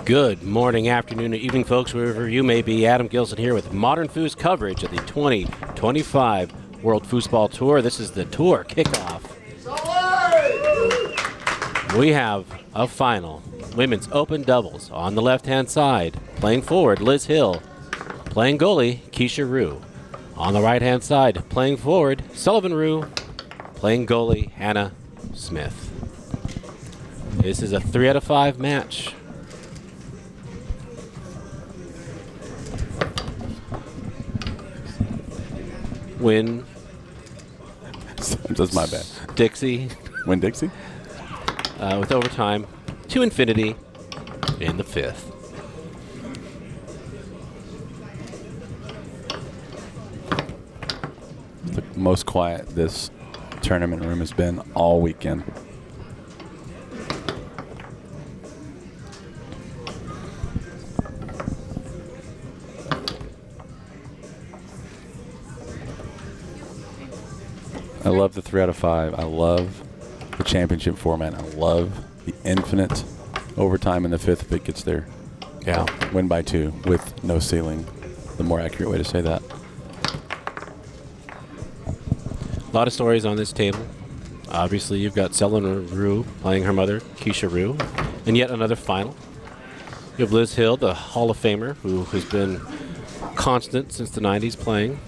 Good morning, afternoon, or evening, folks, wherever you may be. Adam Gilson here with Modern Foos coverage of the 2025 World Foosball Tour. This is the tour kickoff. We have a final. Women's open doubles on the left-hand side. Playing forward, Liz Hill. Playing goalie, Keisha Rue. On the right-hand side, playing forward, Sullivan Rue. Playing goalie, Hannah Smith. This is a 3 out of 5 match. Win. That's my bad. Dixie. Win Dixie? With overtime to infinity in the 5th. The most quiet this tournament room has been all weekend. I love the 3 out of 5. I love the championship format. I love the infinite overtime in the 5th if it gets there. Yeah. Win by 2 with no ceiling. The more accurate way to say that. A lot of stories on this table. Obviously, you've got Sullivan Rue playing her mother, Keisha Rue, and yet another final. You have Liz Hill, the Hall of Famer, who has been constant since the 90s playing.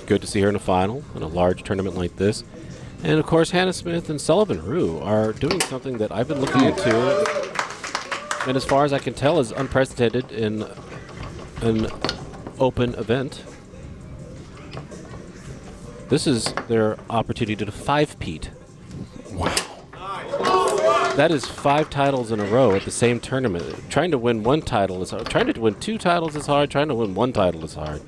Good to see her in a final in a large tournament like this. And, of course, Hannah Smith and Sullivan Rue are doing something that I've been looking into, and as far as I can tell is unprecedented in an open event. This is their opportunity to 5-peat. Wow. That is 5 titles in a row at the same tournament. Trying to win one title is hard. Trying to win 2 titles is hard. Trying to win 1 title is hard.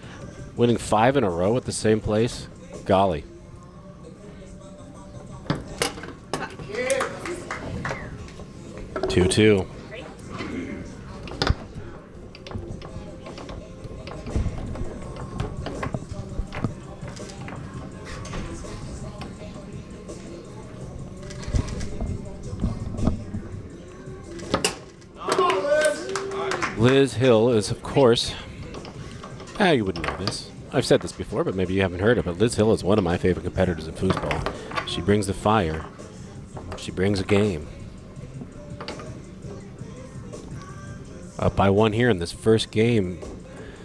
Winning 5 in a row at the same place? Golly. Two. Liz Hill is, of course, you wouldn't know this. I've said this before, but maybe you haven't heard it, but Liz Hill is one of my favorite competitors in foosball. She brings the fire. She brings a game. Up by 1 here in this first game.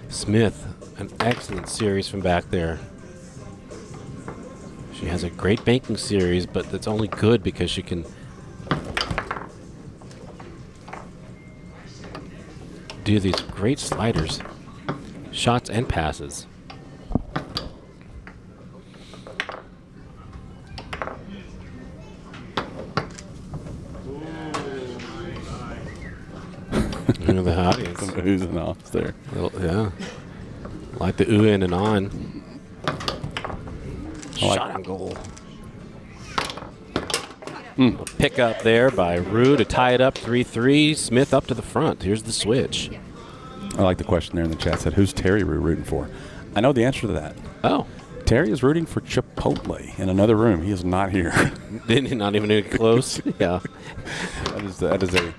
Smith, an excellent series from back there. She has a great banking series, but that's only good because she can do these great sliders, shots and passes. Look at the audience. Some oohs and ahs there. Yeah. Like the ooh in and on. Shot on goal. A pick up there by Rue to tie it up 3-3. Smith up to the front. Here's the switch. I like the question there in the chat. Said, who's Terry Rue rooting for? I know the answer to that. Oh. Terry is rooting for Chipotle in another room. He is not here. Not even close? Yeah. That is a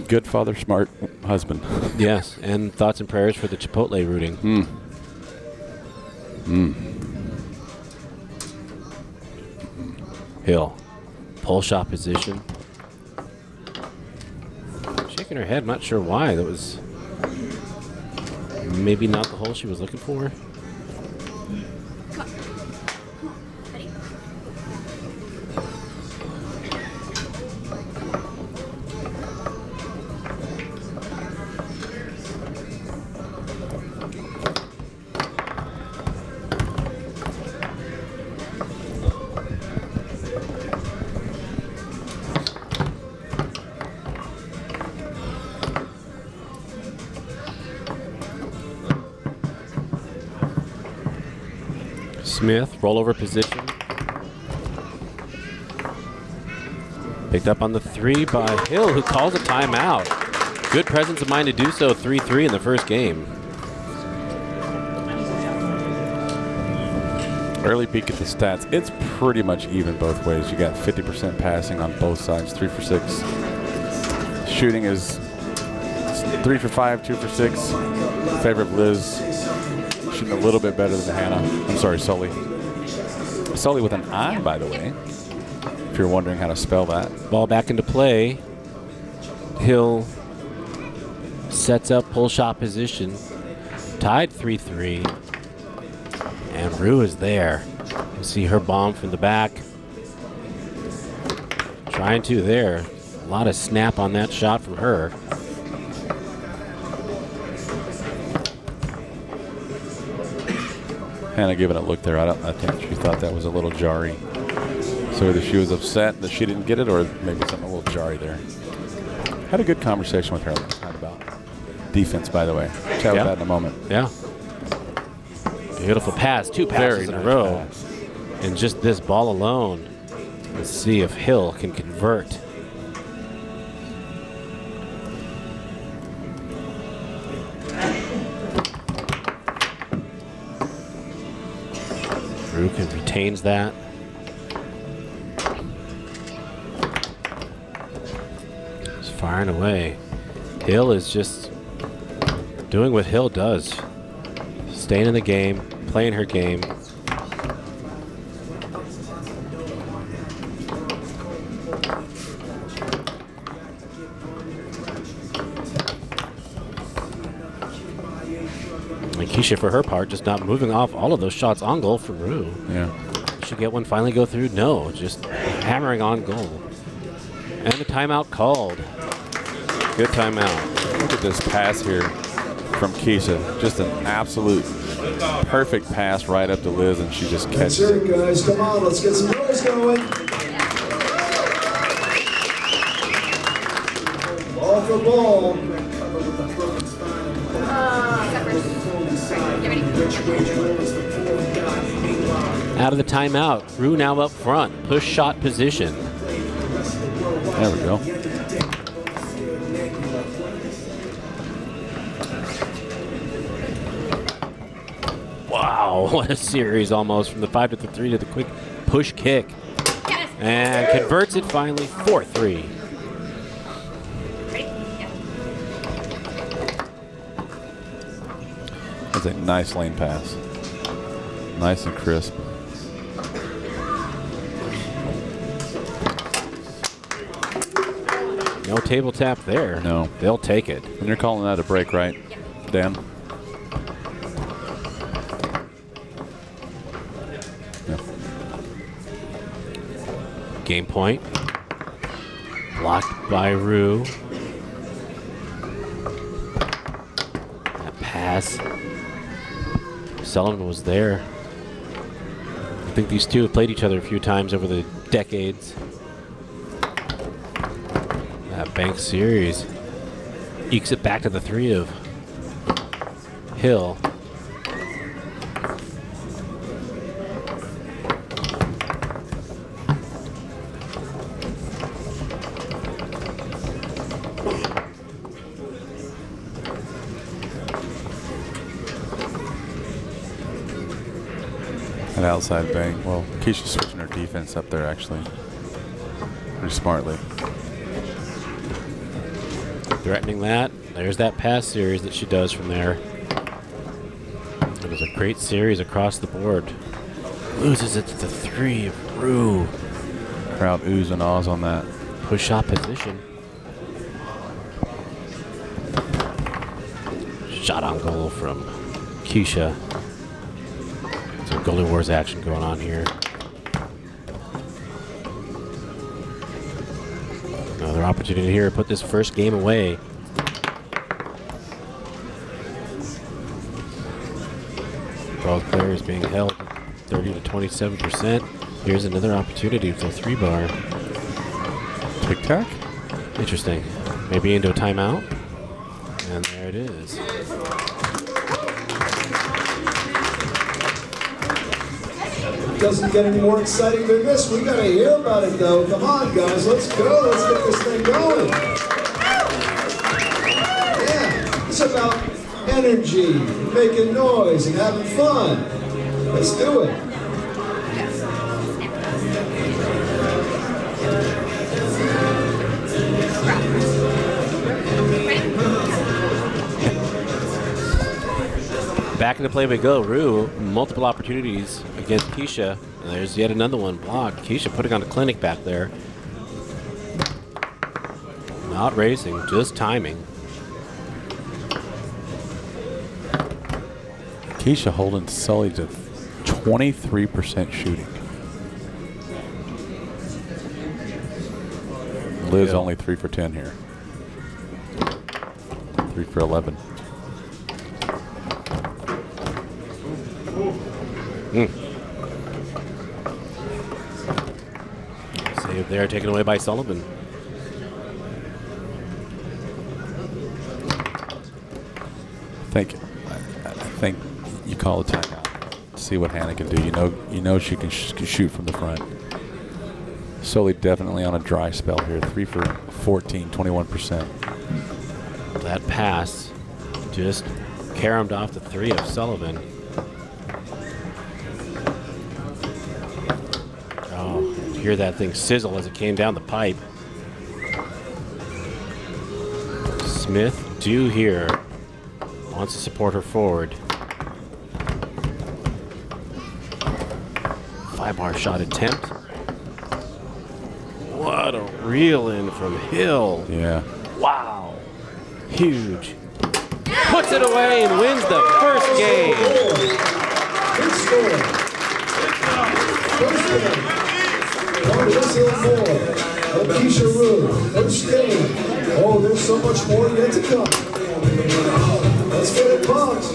good father, smart husband. Yes, and thoughts and prayers for the Chipotle rooting. Hill, pull shot position. Shaking her head, not sure why. That was maybe not the hole she was looking for. Smith, rollover position. Picked up on the 3 by Hill, who calls a timeout. Good presence of mind to do so, 3-3 in the first game. Early peek at the stats. It's pretty much even both ways. You got 50% passing on both sides, 3 for 6. Shooting is 3 for 5, 2 for 6. Favor of Liz. Shooting a little bit better than Hannah. I'm sorry, Sully. Sully with an I, by the way, if you're wondering how to spell that. Ball back into play. Hill sets up pull shot position. Tied 3-3. And Rue is there. You see her bomb from the back. Trying to there. A lot of snap on that shot from her. Hannah giving a look there. I think she thought that was a little jarry. So either she was upset that she didn't get it, or maybe something a little jarry there. Had a good conversation with her last night about defense, by the way. Chat with that in a moment. Yeah. Beautiful pass. 2 passes in a row. Pass. And just this ball alone. Let's see if Hill can convert. Rukin retains that. Just firing away. Hill is just doing what Hill does. Staying in the game, playing her game. And Keisha, for her part, just not moving off all of those shots on goal from Rue. Yeah. Should get one finally go through? No, just hammering on goal. And the timeout called. Good timeout. Look at this pass here from Keisha. Just an absolute perfect pass right up to Liz, and she just catches That's it, guys. Come on, let's get some noise going. Ball for ball. Out of the timeout. Rue now up front. Push shot position. There we go. Wow, what a series almost from the 5 to the 3 to the quick push kick. And converts it finally 4-3. That's a nice lane pass. Nice and crisp. No table tap there. No. They'll take it. And you're calling that a break, right, Dan? Yeah. Game point. Blocked by Rue. That pass. Sullivan was there. I think these two have played each other a few times over the decades. That bank series ekes it back to the 3 of Hill. An outside bank. Well, Keisha's switching her defense up there, actually. Pretty smartly. Threatening that. There's that pass series that she does from there. It was a great series across the board. Loses it to the 3 of Rue. Crowd oohs and ahs on that. Push shot position. Shot on goal from Keisha. Some Golden Wars action going on here. Another opportunity here to put this first game away. Both players being held 30 to 27%. Here's another opportunity for 3-bar. Tic-tac? Interesting. Maybe into a timeout. And there it is. Doesn't get any more exciting than this. We gotta hear about it though. Come on, guys, let's go. Let's get this thing going. Yeah, it's about energy, making noise, and having fun. Let's do it. Back into play we go. Rue, multiple opportunities against Keisha. And there's yet another one blocked. Keisha putting on a clinic back there. Not racing, just timing. Keisha holding Sully to 23% shooting. Liz only 3 for 10 here. 3 for 11. Save there, taken away by Sullivan. I think you call a timeout. See what Hannah can do. You know she can shoot from the front. Sully definitely on a dry spell here. 3 for 14, 21%. That pass just caromed off the 3 of Sullivan. Oh, hear that thing sizzle as it came down the pipe. Smith, due here, wants to support her forward. 5-bar shot attempt. What a reel in from Hill. Yeah. Wow. Huge. Puts it away and wins the first game. Good score. First game. Liz Hill 4. Keisha Rue. First game. Oh, there's so much more yet to come. Let's get it pumped.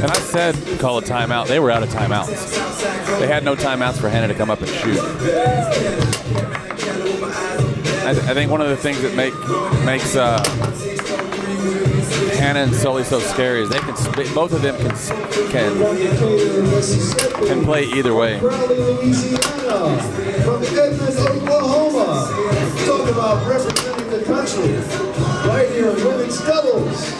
And I said call a timeout. They were out of timeouts. They had no timeouts for Hannah to come up and shoot. I think one of the things that makes Hannah and Sully so scary is both of them can play either way. Crowley, Louisiana, from Edmond, Oklahoma. Talk about representing the country right here in women's doubles.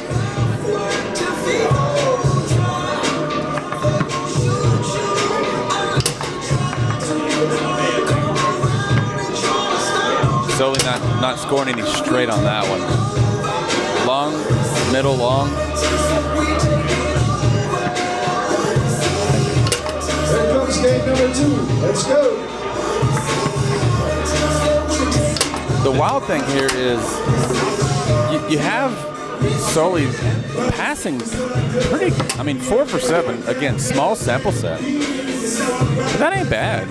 Sully not scoring any straight on that one. Long, middle, long. Here comes game number 2. Let's go. The wild thing here is you have Sully passing pretty, 4 for 7. Again, small sample set. But that ain't bad.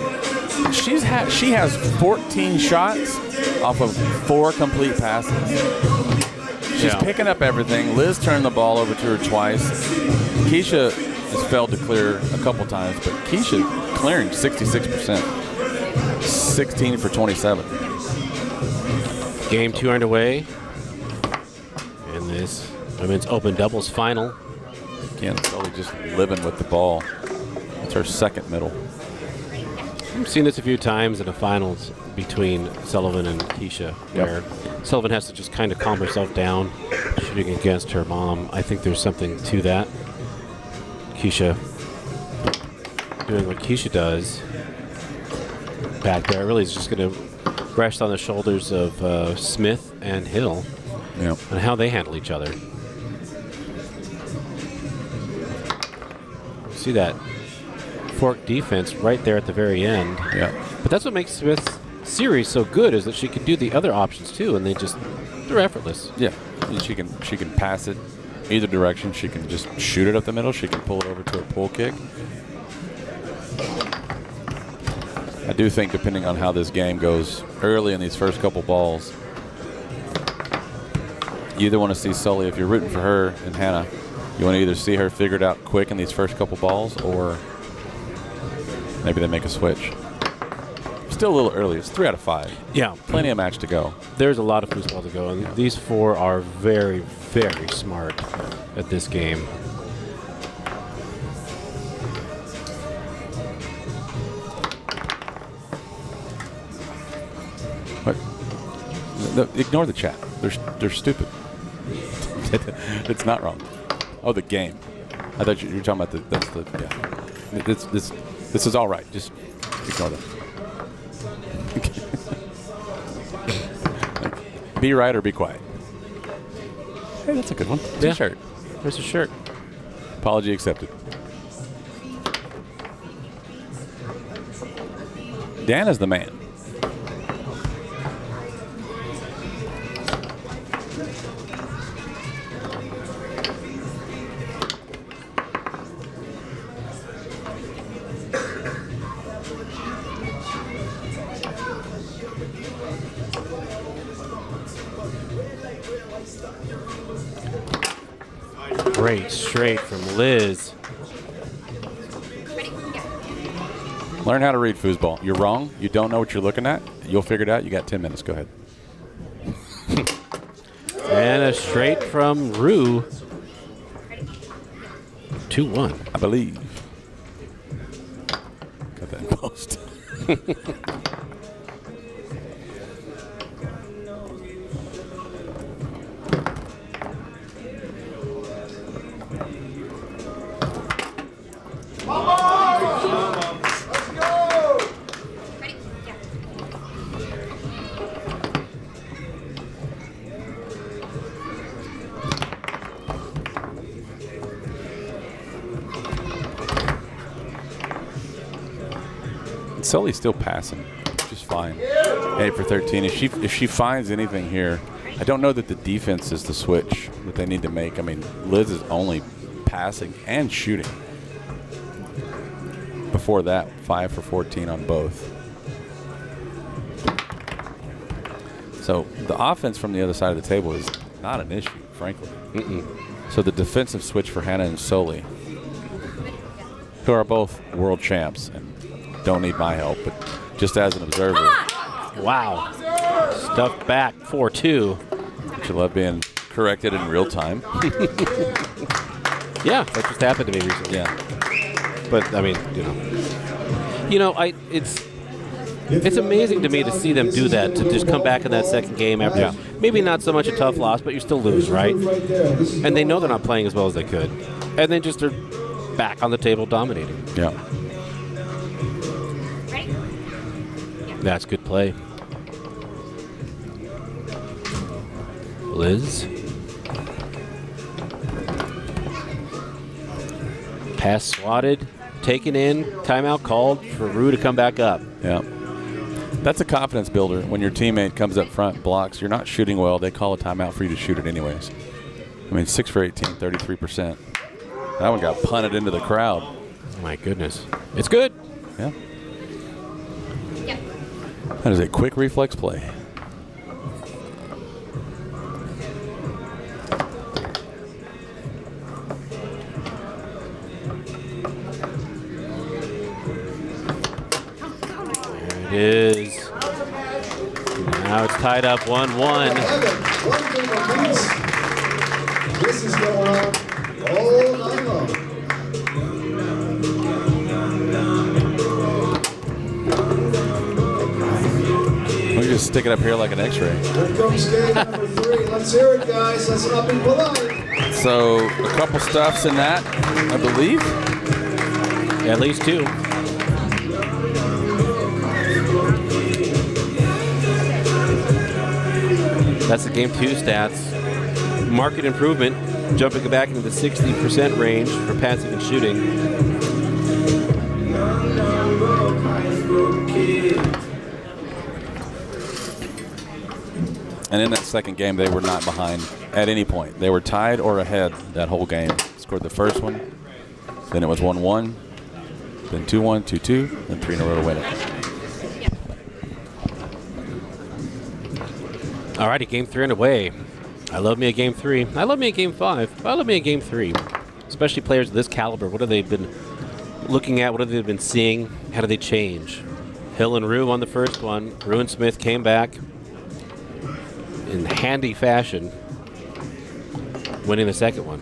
She has 14 shots off of 4 complete passes. She's picking up everything. Liz turned the ball over to her twice. Keisha has failed to clear a couple times, but Keisha clearing 66%. 16 for 27. Game 2 underway in this women's open doubles final. Again, Sully just living with the ball. It's her second middle. I've seen this a few times in the finals between Sullivan and Keisha, where Sullivan has to just kind of calm herself down, shooting against her mom. I think there's something to that. Keisha doing what Keisha does back there really is just going to rest on the shoulders of Smith and Hill and how they handle each other. See that fork defense right there at the very end. Yeah. But that's what makes Smith's series so good, is that she can do the other options too, and they're effortless. Yeah. She can pass it either direction. She can just shoot it up the middle. She can pull it over to a pull kick. I do think, depending on how this game goes early in these first couple balls, you either want to see Sully, if you're rooting for her and Hannah, you want to either see her figured out quick in these first couple balls, or maybe they make a switch. Still a little early. It's 3 out of 5. Yeah. Plenty of match to go. There's a lot of foosball to go, and these 4 are very, very smart at this game. What? No, ignore the chat. They're stupid. It's not wrong. Oh, the game. I thought you were talking about This is all right. Just ignore them. Be right or be quiet. Hey, that's a good one. T-shirt. There's a shirt. Apology accepted. Dan is the man. Great straight from Liz. Learn how to read foosball. You're wrong. You don't know what you're looking at. You'll figure it out. You got 10 minutes. Go ahead. And a straight from Rue. 2-1. I believe. Got that in post. Sully's still passing, just fine. 8 for 13. If she finds anything here, I don't know that the defense is the switch that they need to make. I mean, Liz is only passing and shooting. Before that, 5 for 14 on both. So the offense from the other side of the table is not an issue, frankly. So the defensive switch for Hannah and Sully, who are both world champs and don't need my help, but just as an observer. Wow. Stuffed back 4-2. I love being corrected in real time. Yeah, that just happened to me recently. Yeah. But I mean, it's amazing to me to see them do that, to just come back in that second game after maybe not so much a tough loss, but you still lose, right? And they know they're not playing as well as they could. And then just are back on the table dominating. Yeah. That's good play. Liz. Pass swatted, taken in, timeout called for Rue to come back up. Yeah. That's a confidence builder. When your teammate comes up front, blocks, you're not shooting well, they call a timeout for you to shoot it anyways. I mean, 6 for 18, 33%. That one got punted into the crowd. Oh my goodness. It's good. Yeah. That is a quick reflex play. There it is. Now it's tied up 1-1. This is going on all night long. We just stick it up here like an x-ray. Here comes game number 3. Let's hear it, guys. Let's not be polite. So a couple stuffs in that, I believe. At least 2. That's the game 2 stats. Market improvement, jumping back into the 60% range for passing and shooting. And in that second game, they were not behind at any point. They were tied or ahead that whole game. Scored the first one, then it was 1-1, then 2-1, 2-2, then 3 in a row to win it. All righty, game 3 underway. I love me a game 3. I love me a game 5. I love me a game 3. Especially players of this caliber. What have they been looking at? What have they been seeing? How do they change? Hill and Rue on the first one. Rue and Smith came back in handy fashion, winning the second one.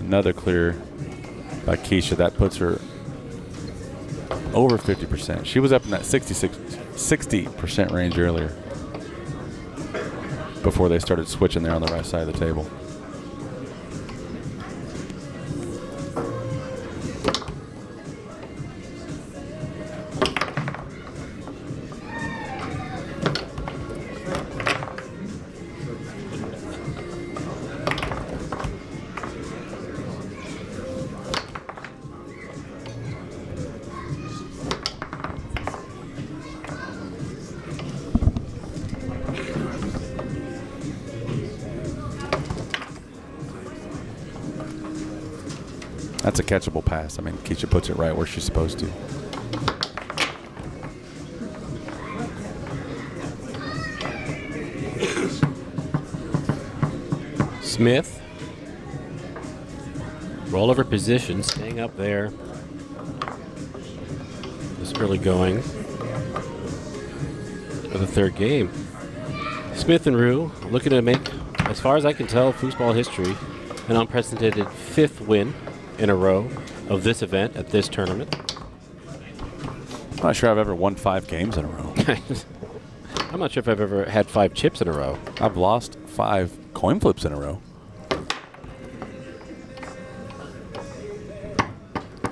Another clear by Keisha. That puts her over 50%. She was up in that 60% range earlier before they started switching there on the right side of the table. That's a catchable pass. I mean, Keisha puts it right where she's supposed to. Smith. Rollover position, staying up there. This early going for the third game. Smith and Rue looking to make, as far as I can tell, foosball history, an unprecedented 5th win in a row of this event at this tournament. I'm not sure I've ever won 5 games in a row. I'm not sure if I've ever had 5 chips in a row. I've lost 5 coin flips in a row.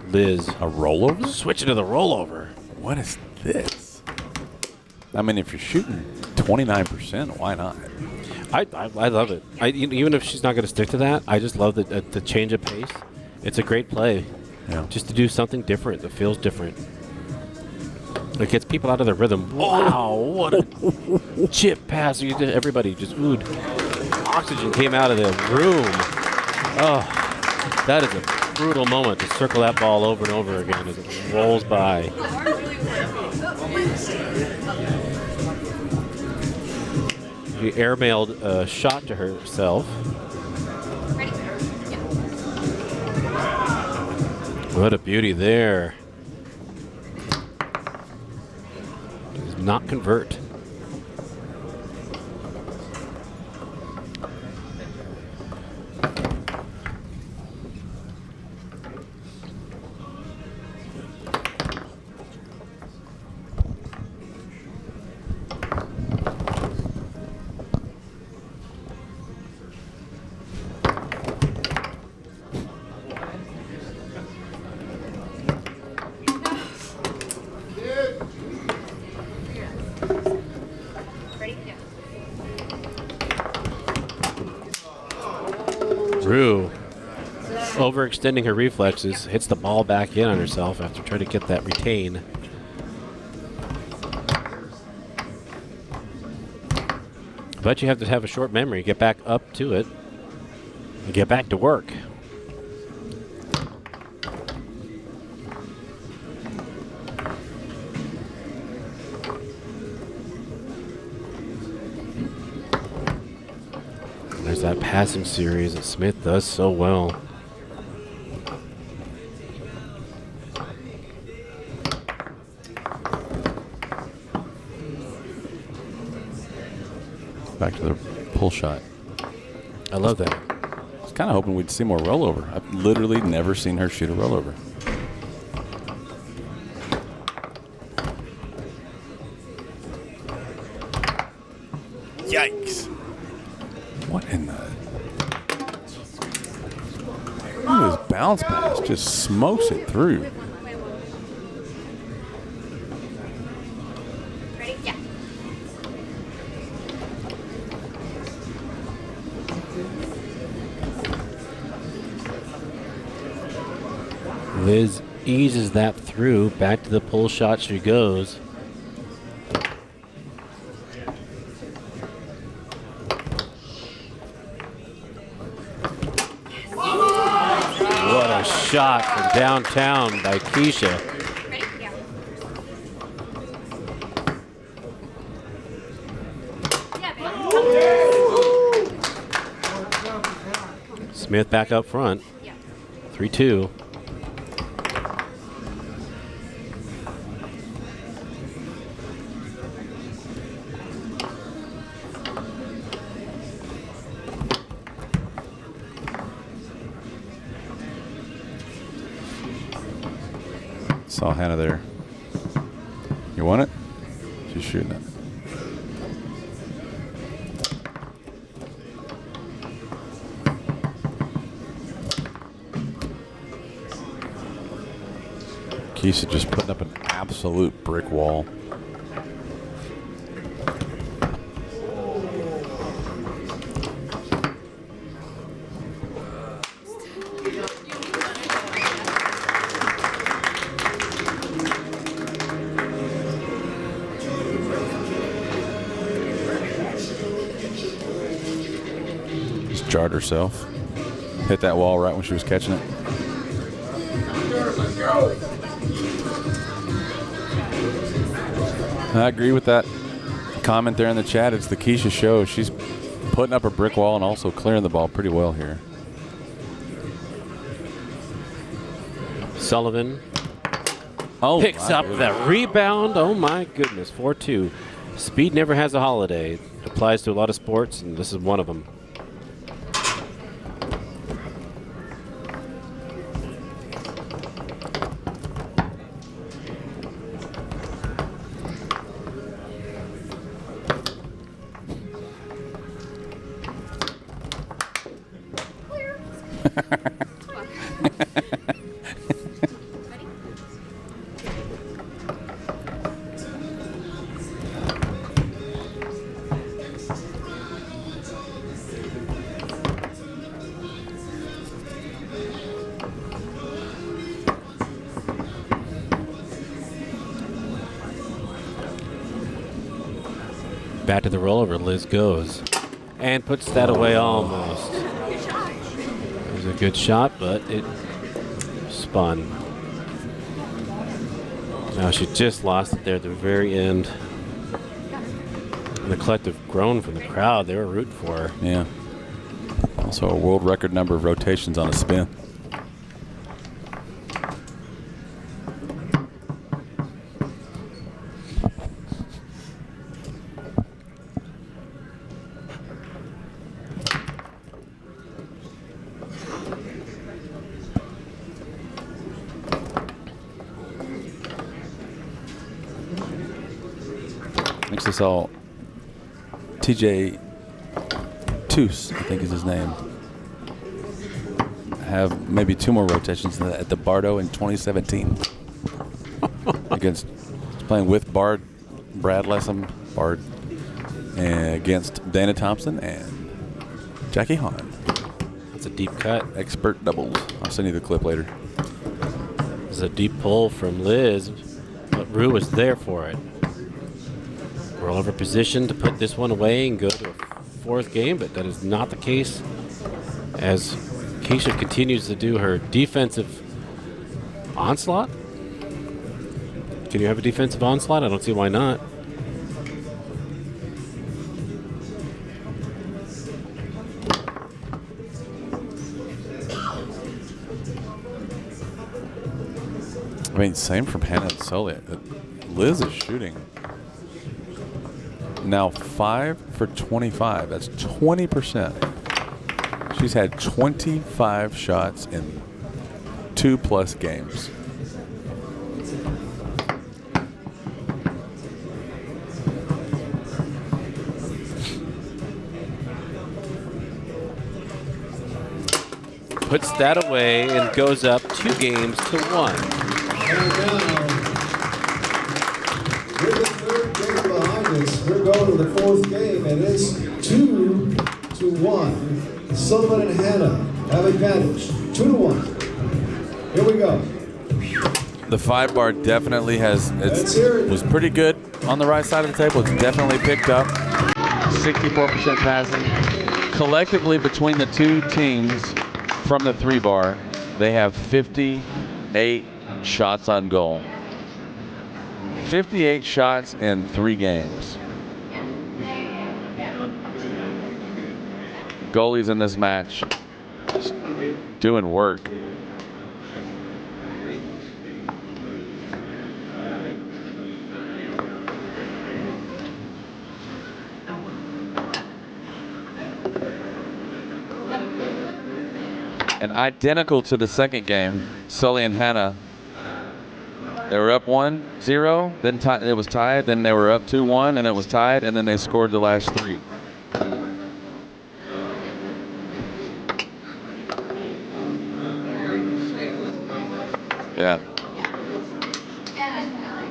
Liz. A rollover? Switching to the rollover. What is this? I mean, if you're shooting 29%, why not? I love it. Even if she's not going to stick to that, I just love the change of pace. It's a great play. Yeah. Just to do something different that feels different. It gets people out of their rhythm. Wow, what a chip pass. Everybody just oohed. Oxygen came out of the room. Oh, that is a brutal moment to circle that ball over and over again as it rolls by. She airmailed a shot to herself. What a beauty there. Does not convert. Rue, overextending her reflexes, hits the ball back in on herself after trying to get that retain. But you have to have a short memory, get back up to it, and get back to work. There's that passing series that Smith does so well. Back to the pull shot. I love that. I was kind of hoping we'd see more rollover. I've literally never seen her shoot a rollover. Yikes. What in the... Look at this bounce pass. Just smokes it through. Ready? Yeah. Liz eases that through. Back to the pull shot she goes. What a shot from downtown by Keisha. Ready? Yeah. Yeah, baby. Smith back up front. Yeah. 3-2. Saw Hannah there. You want it? She's shooting it. Keisha just putting up an absolute brick wall. jarred herself. Hit that wall right when she was catching it. I agree with that comment there in the chat. It's the Keisha show. She's putting up a brick wall and also clearing the ball pretty well here. Sullivan Oh, picks my up goodness. the rebound. Oh my goodness, 4-2. Speed never has a holiday. Applies to a lot of sports, and this is one of them. Back to the rollover, Liz goes. And puts that away almost. It was a good shot, but it spun. Now she just lost it there at the very end. And the collective groan from the crowd. They were rooting for her. Yeah. Also a world record number of rotations on a spin. Next I saw TJ Toos, I think is his name, have maybe 2 more rotations than that at the Bardo in 2017. Against playing with Brad Lessem, Bard, and against Dana Thompson and Jackie Hahn. That's a deep cut. Expert doubles. I'll send you the clip later. This is a deep pull from Liz, but Rue was there for it. Rollover position to put this one away and go to a 4th game, but that is not the case as Keisha continues to do her defensive onslaught. Can you have a defensive onslaught? I don't see why not. I mean, same from Hannah and Sully. Liz is shooting now 5 for 25. That's 20%. She's had 25 shots in 2+ games. Puts that away and goes up 2 games to 1. And now, with the 3rd game behind us, we're going to the 4th game, and it's 2-1. Sullivan and Hannah have advantage. 2-1. Here we go. The 5 bar definitely Let's hear it. was pretty good on the right side of the table. It's definitely picked up. 64% passing. Collectively between the 2 teams from the 3 bar, they have 58 shots on goal. 58 shots in 3 games. Goalies in this match just doing work. And identical to the second game, Sully and Hannah, they were up 1-0, then it was tied, then they were up 2-1, and it was tied, and then they scored the last 3. Yeah.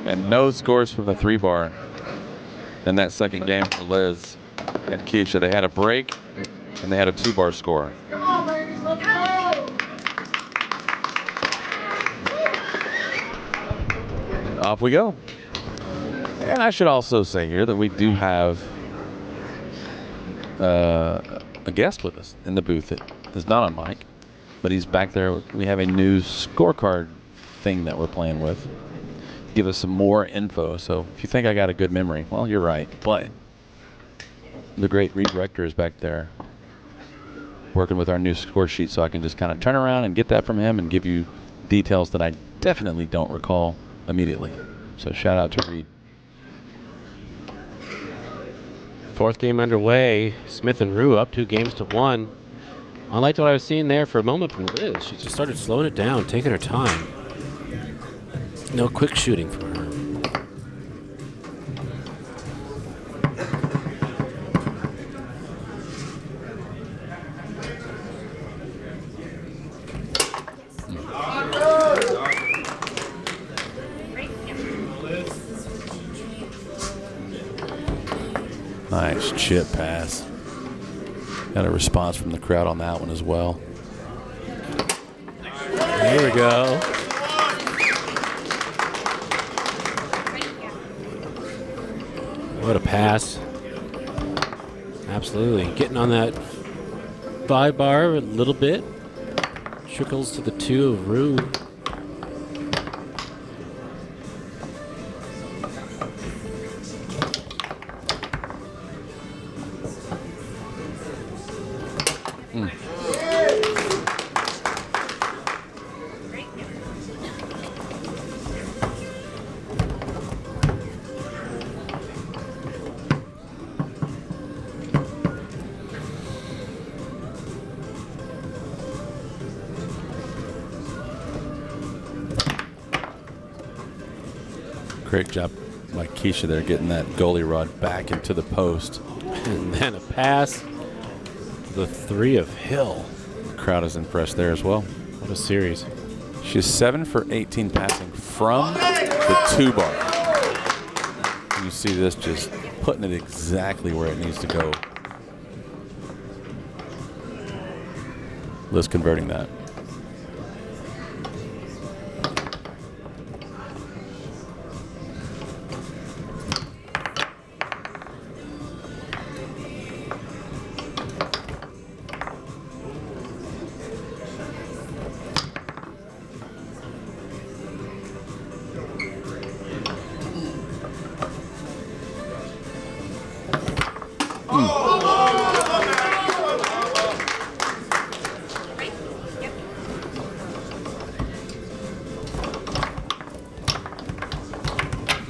And no scores from the 3 bar in that second game for Liz and Keisha. They had a break, and they had a 2 bar score. Off we go. And I should also say here that we do have a guest with us in the booth that is not on mic, but he's back there. We have a new scorecard thing that we're playing with. Give us some more info. So if you think I got a good memory, well, you're right. But the great Reed Rector is back there working with our new score sheet, so I can just kind of turn around and get that from him and give you details that I definitely don't recall immediately. So shout out to Reed. Fourth game underway. Smith and Rue up 2-1. I liked what I was seeing there for a moment from Liz. She just started slowing it down, taking her time. No quick shooting from her. Nice chip pass. Got a response from the crowd on that one as well. There we go. What a pass. Absolutely. Getting on that 5 bar a little bit. Trickles to the 2 of Rue. Great job by Keisha there, getting that goalie rod back into the post. And then a pass to the 3 of Hill. The crowd is impressed there as well. What a series. She's 7 for 18 passing from the 2 bar. And you see this just putting it exactly where it needs to go. Liz converting that.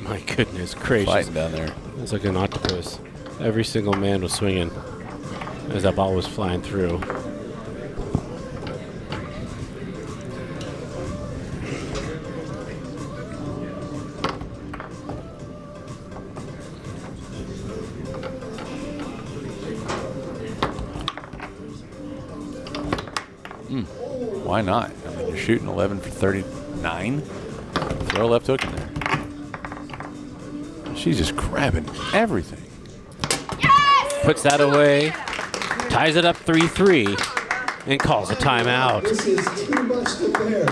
My goodness gracious. Fighting down there. It's like an octopus. Every single man was swinging as that ball was flying through. Why not? I mean, you're shooting 11 for 39. Throw a left hook in there. She's just grabbing everything. Puts that away, ties it up 3-3, and calls a timeout. This is too much to bear.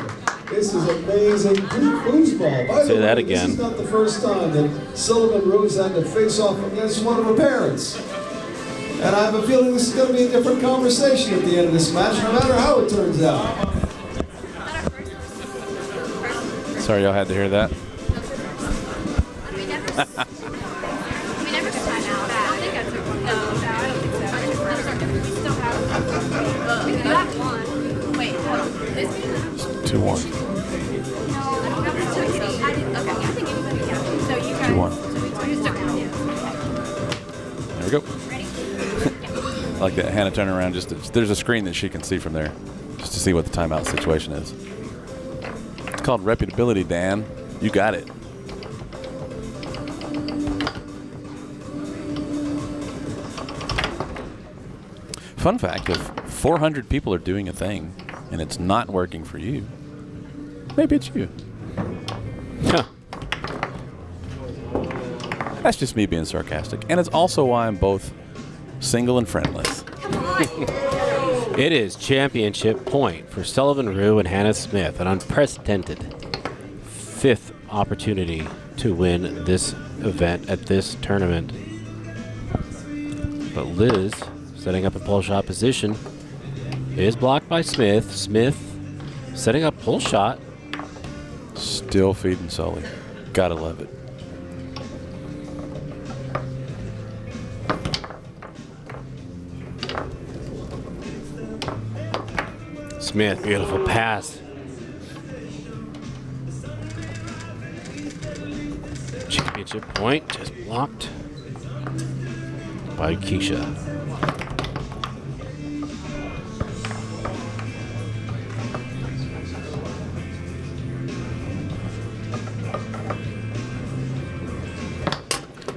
This is amazing. Foosball. By Say the that way, again. This is not the first time that Sullivan Rose had to face off against one of her parents. And I have a feeling this is going to be a different conversation at the end of this match, no matter how it turns out. Sorry y'all had to hear that. We never got time out. I don't think I took one. No, I don't think so. We still have we got one. Wait, hold on. This 2-1. no, I don't have one. I didn't. Okay, I think anybody got it. So you guys. 2-1. So we took one. There we go. Ready? I like that. Hannah turn around. There's a screen that she can see from there, just to see what the timeout situation is. It's called reputability, Dan. You got it. Fun fact: if 400 people are doing a thing and it's not working for you, maybe it's you. Huh. That's just me being sarcastic, and it's also why I'm both single and friendless. It is championship point for Sullivan Rue and Hannah Smith, an unprecedented 5th opportunity to win this event at this tournament. But Liz setting up a pull shot position. Is blocked by Smith. Smith setting up pull shot. Still feeding Sully. Gotta love it. Smith, beautiful pass. Championship point, just blocked by Keisha.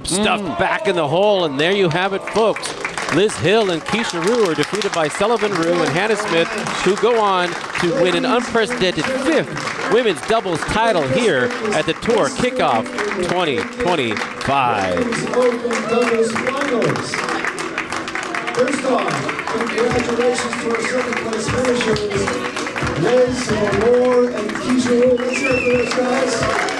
Stuffed back in the hole, and there you have it, folks. Liz Hill and Keisha Rue are defeated by Sullivan Rue and Hannah Smith, who go on to win an unprecedented 5th women's doubles title here at the Tour Kickoff 2025. Open doubles finals. First off, congratulations to our second place finishers, Liz Moore and Keisha Rue. Let's hear it for those guys.